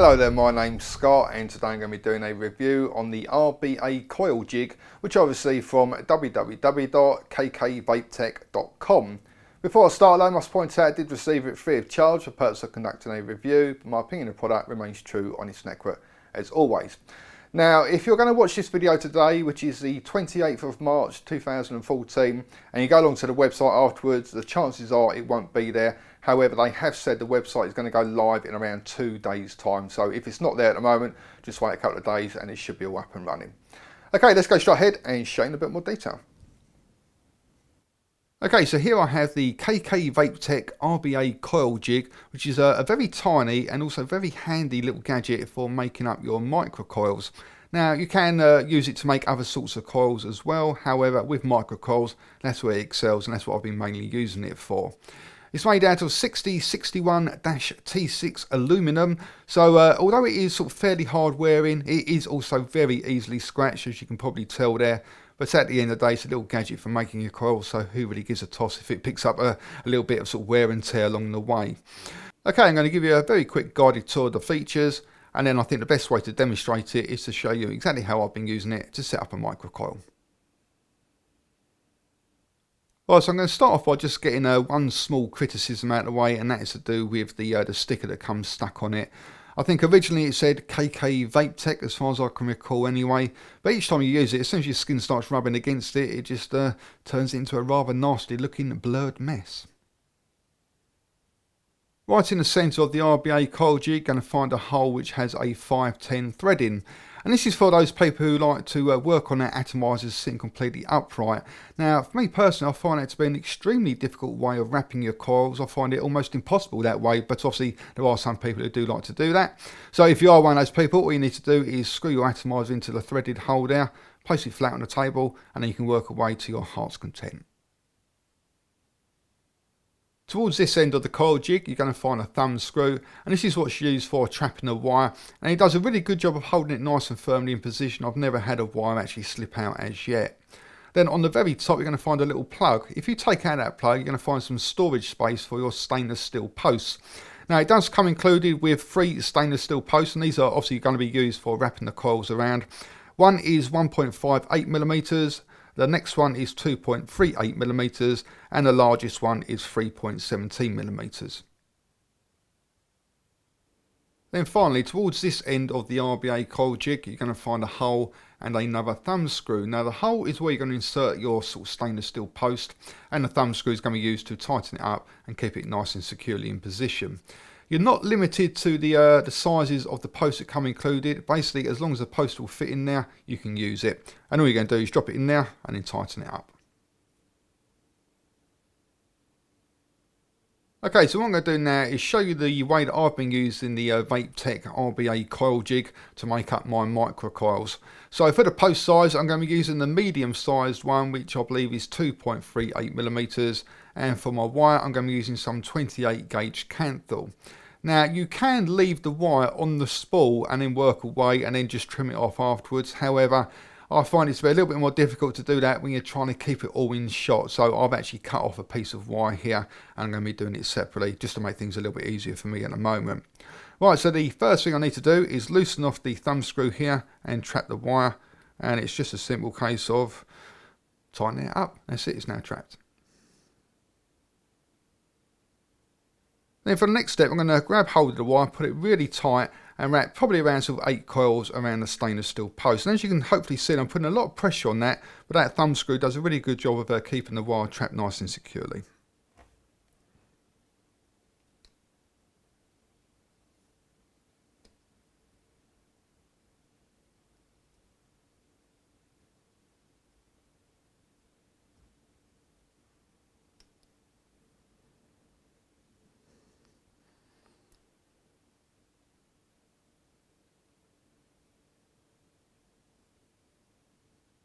Hello there, my name's Scott and today I'm going to be doing a review on the RBA Coil jig, which I received from www.kkvapetech.com. Before I start though, I must point out I did receive it free of charge for the purpose of conducting a review, but my opinion of the product remains true, honest and accurate as always. Now, if you're going to watch this video today, which is the 28th of March 2014, and you go along to the website afterwards, the chances are it won't be there. However, they have said the website is going to go live in around 2 days' time. So if it's not there at the moment, just wait a couple of days and it should be all up and running. Okay, let's go straight ahead and show you in a bit more detail. Okay, so here I have the KK Vapetech RBA Coil jig, which is a very tiny and also very handy little gadget for making up your microcoils. Now, you can use it to make other sorts of coils as well. However, with microcoils, that's where it excels and that's what I've been mainly using it for. It's made out of 6061-T6 aluminum, so although it is sort of fairly hard wearing, it is also very easily scratched, as you can probably tell there. But at the end of the day, it's a little gadget for making your coil, so who really gives a toss if it picks up a little bit of sort of wear and tear along the way. Okay, I'm going to give you a very quick guided tour of the features, and then I think the best way to demonstrate it is to show you exactly how I've been using it to set up a microcoil. Right, so I'm going to start off by just getting one small criticism out of the way, and that is to do with the sticker that comes stuck on it. I think originally it said KK Vapetech, as far as I can recall anyway, but each time you use it, as soon as your skin starts rubbing against it, it just turns into a rather nasty looking blurred mess. Right in the centre of the RBA coil jig, you're going to find a hole which has a 510 threading. And this is for those people who like to work on their atomizers sitting completely upright. Now, for me personally, I find it to be an extremely difficult way of wrapping your coils. I find it almost impossible that way, but obviously there are some people who do like to do that. So if you are one of those people, all you need to do is screw your atomizer into the threaded hole there, place it flat on the table, and then you can work away to your heart's content. Towards this end of the coil jig, you're going to find a thumb screw, and this is what's used for trapping the wire, and it does a really good job of holding it nice and firmly in position. I've never had a wire actually slip out as yet. Then on the very top, you're going to find a little plug. If you take out that plug, you're going to find some storage space for your stainless steel posts. Now, it does come included with 3 stainless steel posts, and these are obviously going to be used for wrapping the coils around. One is 1.58mm. The next one is 2.38mm and the largest one is 3.17mm. Then finally, towards this end of the RBA coil jig, you're going to find a hole and another thumb screw. Now the hole is where you're going to insert your sort of stainless steel post, and the thumb screw is going to be used to tighten it up and keep it nice and securely in position. You're not limited to the sizes of the posts that come included. Basically, as long as the post will fit in there, you can use it. And all you're going to do is drop it in there and then tighten it up. Okay, so what I'm going to do now is show you the way that I've been using the Vapetech RBA coil jig to make up my microcoils. So for the post size, I'm going to be using the medium sized one, which I believe is 2.38mm. And for my wire, I'm going to be using some 28 gauge Canthal. Now, you can leave the wire on the spool and then work away and then just trim it off afterwards. However, I find it's a little bit more difficult to do that when you're trying to keep it all in shot. So I've actually cut off a piece of wire here, and I'm going to be doing it separately just to make things a little bit easier for me at the moment. Right, so the first thing I need to do is loosen off the thumb screw here and trap the wire. And it's just a simple case of tightening it up. That's it, it's now trapped. Then for the next step, I'm going to grab hold of the wire, put it really tight, and wrap probably around sort of 8 coils around the stainless steel post. And as you can hopefully see, I'm putting a lot of pressure on that, but that thumb screw does a really good job of keeping the wire trapped nice and securely.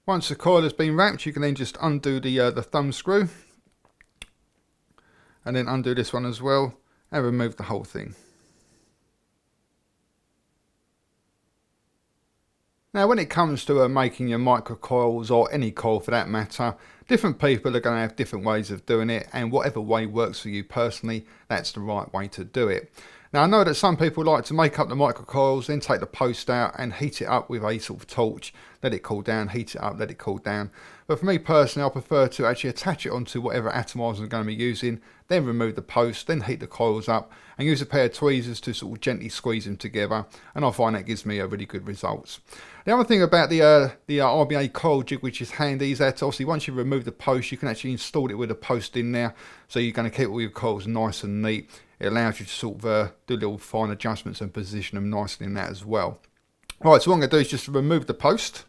Once the coil has been wrapped, you can then just undo the thumb screw, and then undo this one as well, and remove the whole thing. Now when it comes to making your microcoils, or any coil for that matter, different people are going to have different ways of doing it, and whatever way works for you personally, that's the right way to do it. Now I know that some people like to make up the microcoils, then take the post out and heat it up with a sort of torch, let it cool down, heat it up, let it cool down. But for me personally, I prefer to actually attach it onto whatever atomizer I'm going to be using, then remove the post, then heat the coils up and use a pair of tweezers to sort of gently squeeze them together, and I find that gives me a really good results. The other thing about the RBA coil jig which is handy is that obviously once you remove the post you can actually install it with a post in there, so you're going to keep all your coils nice and neat. It allows you to sort of do little fine adjustments and position them nicely in that as well. Right, so what I'm going to do is just remove the post,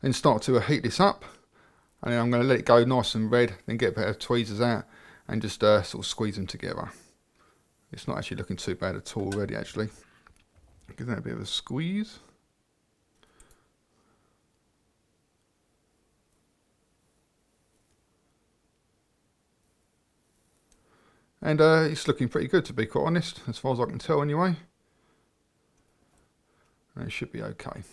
then start to heat this up, and then I'm going to let it go nice and red, then get a pair of tweezers out and just sort of squeeze them together. It's not actually looking too bad at all already actually. Give that a bit of a squeeze. And it's looking pretty good, to be quite honest, as far as I can tell anyway. And it should be okay.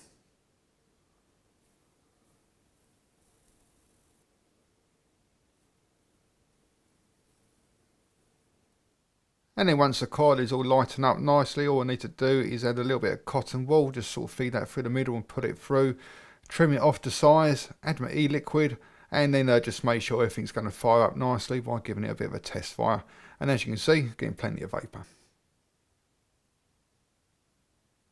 And then once the coil is all lightened up nicely, all I need to do is add a little bit of cotton wool, just sort of feed that through the middle and put it through, trim it off to size, add my e-liquid, and then just make sure everything's going to fire up nicely by giving it a bit of a test fire. And as you can see, getting plenty of vapour.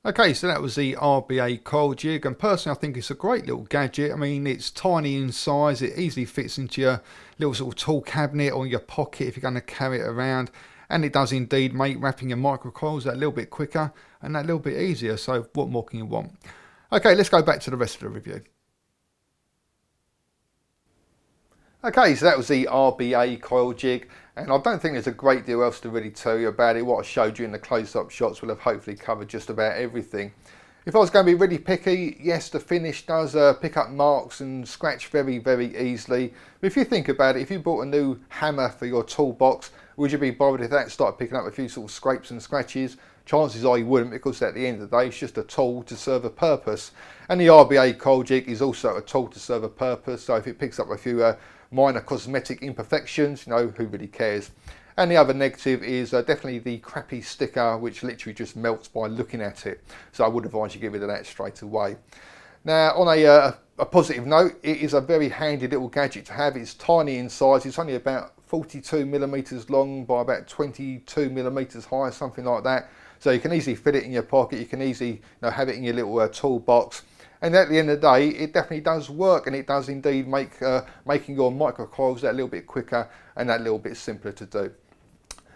Okay, so that was the RBA coil jig, and personally I think it's a great little gadget. I mean, it's tiny in size, it easily fits into your little sort of tool cabinet or your pocket if you're going to carry it around, and it does indeed make wrapping your microcoils that little bit quicker and that little bit easier, so what more can you want? Okay, let's go back to the rest of the review. Okay, so that was the RBA coil jig, and I don't think there's a great deal else to really tell you about it. What I showed you in the close-up shots will have hopefully covered just about everything. If I was going to be really picky, yes, the finish does pick up marks and scratch very, very easily. But if you think about it, if you bought a new hammer for your toolbox, would you be bothered if that started picking up a few sort of scrapes and scratches? Chances are you wouldn't, because at the end of the day it's just a tool to serve a purpose. And the RBA coil jig is also a tool to serve a purpose, so if it picks up a few minor cosmetic imperfections, you know, who really cares? And the other negative is definitely the crappy sticker, which literally just melts by looking at it. So I would advise you get rid of that straight away. Now, on a positive note, it is a very handy little gadget to have. It's tiny in size. It's only about 42 millimeters long by about 22 millimeters high, something like that. So you can easily fit it in your pocket. You can easily have it in your little toolbox. And at the end of the day, it definitely does work, and it does indeed make making your microcoils that little bit quicker and that little bit simpler to do.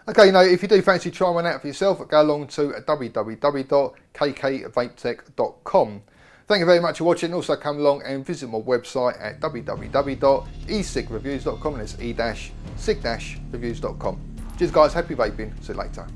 Okay, if you do fancy trying one out for yourself, go along to www.kkvapetech.com. Thank you very much for watching. Also come along and visit my website at www.e-cigreviews.com, and it's e-cig-reviews.com. Cheers guys, happy vaping, see you later.